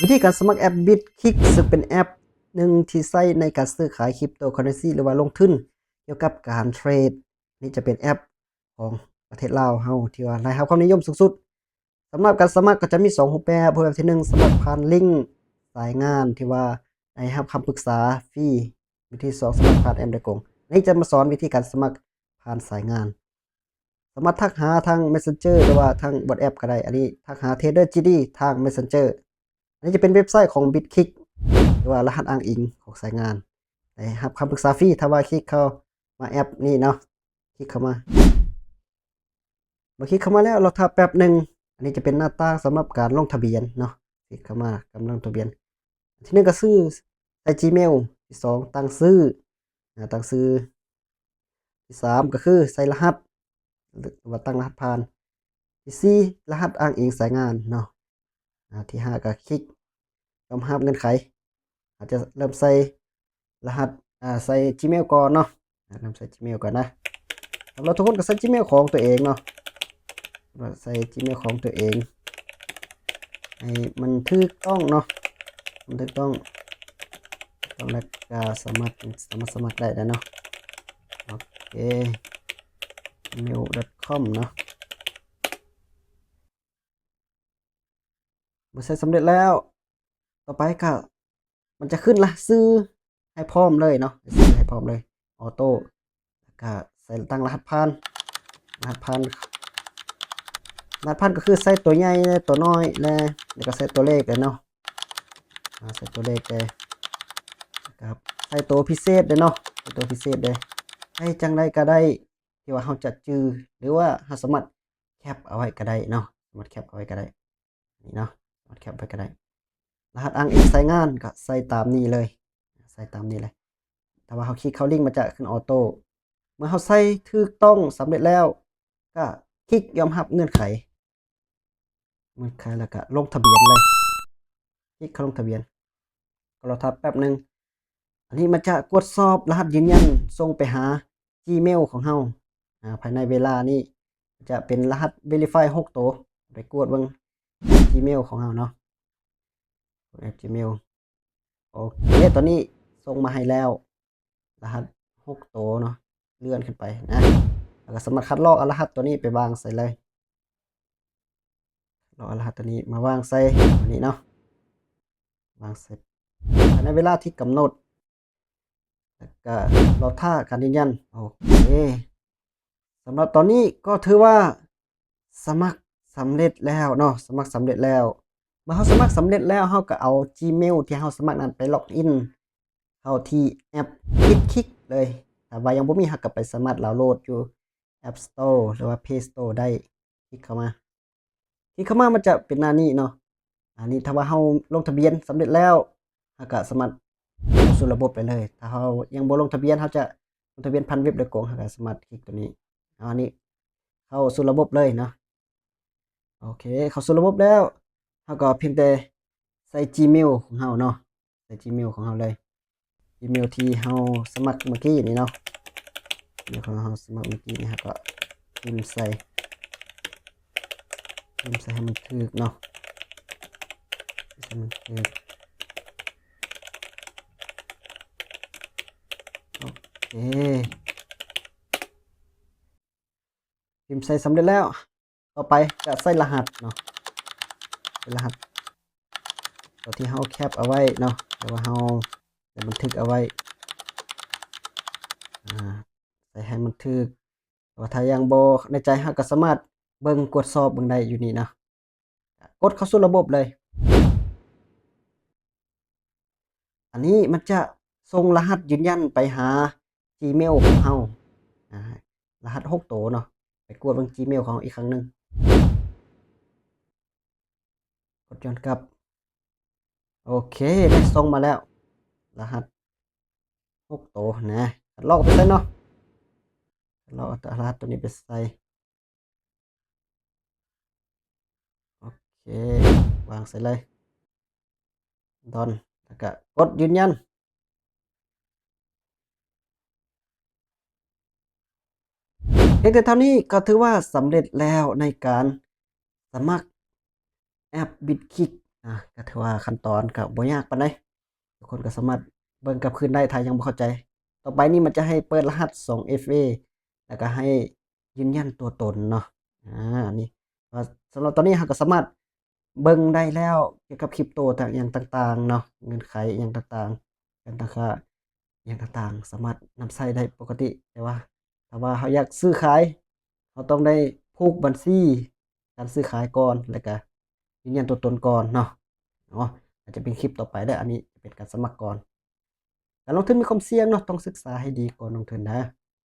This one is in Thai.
วิธีการสมัครแอป Bitkik ซึ่งเป็นแอปหนึ่งที่ใช้ในการซื้อขายคริปโตเคอเรนซีหรือว่าลงทุนเกี่ยวกับการเทรดนี่จะเป็นแอปของประเทศลาวเฮาที่ว่าได้รับความนิยมสูงสุดสำหรับการสมัครก็จะมี2รูปแบบรูปแบบที่1สมัครผ่านลิงก์สายงานที่ว่าได้รับคำปรึกษาฟรีวิธี2สมัครผ่านแอปโดยตรงนี่จะมาสอนวิธีการสมัครผ่านสายงานสามารถทักหาทาง Messenger หรือว่าทาง WhatsApp ก็ได้อันนี้ทักหา Trader GD ทาง Messenger อันนี้จะเป็นเว็บไซต์ของ Bitkik หรือว่ารหัสอ้างอิงของสายงานได้รับคำปรึกษาฟรีถ้าว่าคลิกเข้ามาแอปนี่เนาะคลิกเข้ามาเมื่อคลิกเข้ามาแล้วเราทับแป๊บหนึ่งอันนี้จะเป็นหน้าต่างสำหรับการลงทะเบียนเนาะคลิกเข้ามากำลังทะเบียนที่1ก็ซื้อใส่ Gmail ที่2ตั้งชื่อตั้งชื่อที่3ก็คือใส่รหัสหรือว่าตั้งรหัสผ่านที่4รหัสอ้างอิงสายงานเนาะที่5ก็คลิกยอมรับเงื่อนไขอาจจะเริ่มใส่รหัสใส่ Gmail ก่อนเนาะเริ่มใส่ Gmail ก่อนนะเราทุกคนก็ใส่ Gmail ของตัวเองเนาะใส่ Gmail ของตัวเองให้มันถูกต้องเนาะมันถูกต้องแล้วก็สามารถสมัครได้แล้วเนาะโอเค gmail.com เนาะเมื่อใส่สำเร็จแล้วต่อไปก็มันจะขึ้นละซื้อให้พร้อมเลยเนาะซื้อให้พร้อมเลยออโต้แล้วก็ใส่ตั้งรหัสผ่านรหัสผ่านก็คือใส่ตัวใหญ่ตัวน้อยแล้วก็ใส่ตัวเลขเลยเนาะใส่ตัวเลขเลยครับใส่ตัวพิเศษเลยเนาะใส่ตัวพิเศษเลยให้จังไดก็ได้ที่ว่าเราจะจื้อหรือว่าเราสามารถแคปเอาไว้ก็ได้เนาะสามารถแคปเอาไว้ก็ได้นี่เนาะสามารถแคปไว้ก็ได้รหัสอ้างอิงสายงานก็ใส่ตามนี้เลยใส่ตามนี้เลยแต่ว่าเราคลิกเข้าลิงก์มันจะขึ้นออโต้เมื่อเราใส่ถูกต้องสำเร็จแล้วก็คลิกยอมรับเงื่อนไขแล้วก็ลงทะเบียนเลยคลิกเข้าลงทะเบียนก็รอทับแป๊บหนึ่งอันนี้มันจะกดสอบรหัสยืนยันส่งไปหา Gmail ของเราภายในเวลานี้จะเป็นรหัส Verify 6 ตัวไปกดเบิ่ง Gmail ของเราเนาะกด Gmail โอเคตอนนี้ส่งมาให้แล้วรหัส6 ตัวเนาะเลื่อนขึ้นไปนะแล้วก็สามารถคัดลอกเอารหัสตัวนี้ไปวางใส่เลยเราเอารหัสตัวนี้มาวางใส่อันนี้เนาะวางใส่ภายในเวลาที่กำหนดแล้วก็รอท่าการยืนยันโอเคสำหรับตอนนี้ก็ถือว่าสมัครสำเร็จแล้วเนาะสมัครสำเร็จแล้วเมื่อเราสมัครสำเร็จแล้วเราก็เอา Gmail ที่เราสมัครนั้นไปล็อกอินเข้าที่แอป Bitkik เลยถ้าว่ายังบ่มีเราก็ไปสามารถดาวน์โหลดอยู่ App Store หรือว่า Play Store ได้คลิกเข้ามามันจะเป็นหน้านี้เนาะอันนี้ถ้าว่าเราลงทะเบียนสำเร็จแล้วเราก็สามารถเข้าสู่ระบบไปเลยถ้าเรายังบ่ลงทะเบียนเราจะลงทะเบียนผ่านเว็บโดยตรงเราก็สามารถคลิกตัวนี้อันนี้เข้าสู่ระบบเลยเนาะโอเคเข้าสู่ระบบแล้วเราก็เพียงแต่ใส่ Gmail ของเราเนาะใส่ Gmail ของเราเลย Gmail ที่เราสมัครเมื่อกี้นี่เนาะอีเมลของเราสมัครเมื่อกี้นี่เราก็พิมพ์ใส่ให้มันถูกเนาะให้มันถูกโอเคพิมพ์ใส่สำเร็จแล้วต่อไปก็ใส่รหัสเนาะเป็นรหัสตัวที่เราแคปเอาไว้เนาะหรือว่าเราได้บันทึกเอาไว้ใส่ให้มันถูกว่าถ้ายังบ่ในใจเราก็สามารถเบิ่งกดสอบเบิ่งได้อยู่นี่นะกดเข้าสู่ระบบเลยอันนี้มันจะส่งรหัสยืนยันไปหา Gmail ของเรารหัส6 ตัวเนาะไปกดเบิ่ง Gmail ของเราอีกครั้งหนึ่งกดย้อนกลับโอเคได้ส่งมาแล้วรหัส6 ตัวนะลอกไปใส่เนาะลอกรหัสตัวนี้ไปใส่โอเควางใส่เลยดอนแล้วก็กดยืนยันเพียงแต่เท่านี้ก็ถือว่าสำเร็จแล้วในการสมัครแอป Bitkik ก็ถือว่าขั้นตอนก็บ่ยากปานใดทุกคนก็สามารถเบิ่งกลับคืนได้ถ้ายังบ่เข้าใจต่อไปนี้มันจะให้เปิดรหัส 2FA แล้วก็ให้ยืนยันตัวตนเนาะนี่ว่าสำหรับตอนนี้เราก็สามารถเบิ่งได้แล้วเกี่ยวกับคริปโตต่างอย่างต่างๆเนาะเงื่อนไขอิหยังต่างๆการตั้งค่าอิหยังต่างๆสามารถนำใช้ได้ปกติแต่ว่าถ้าว่าเราอยากซื้อขายเราต้องได้ผูกบัญชีการซื้อขายก่อนแล้วก็ยืนยันตัวตนก่อนเนาะอาจจะเป็นคลิปต่อไปเด้ออันนี้จะเป็นการสมัครก่อนการลงทุนมีความเสี่ยงเนาะต้องศึกษาให้ดีก่อนลงทุนนะ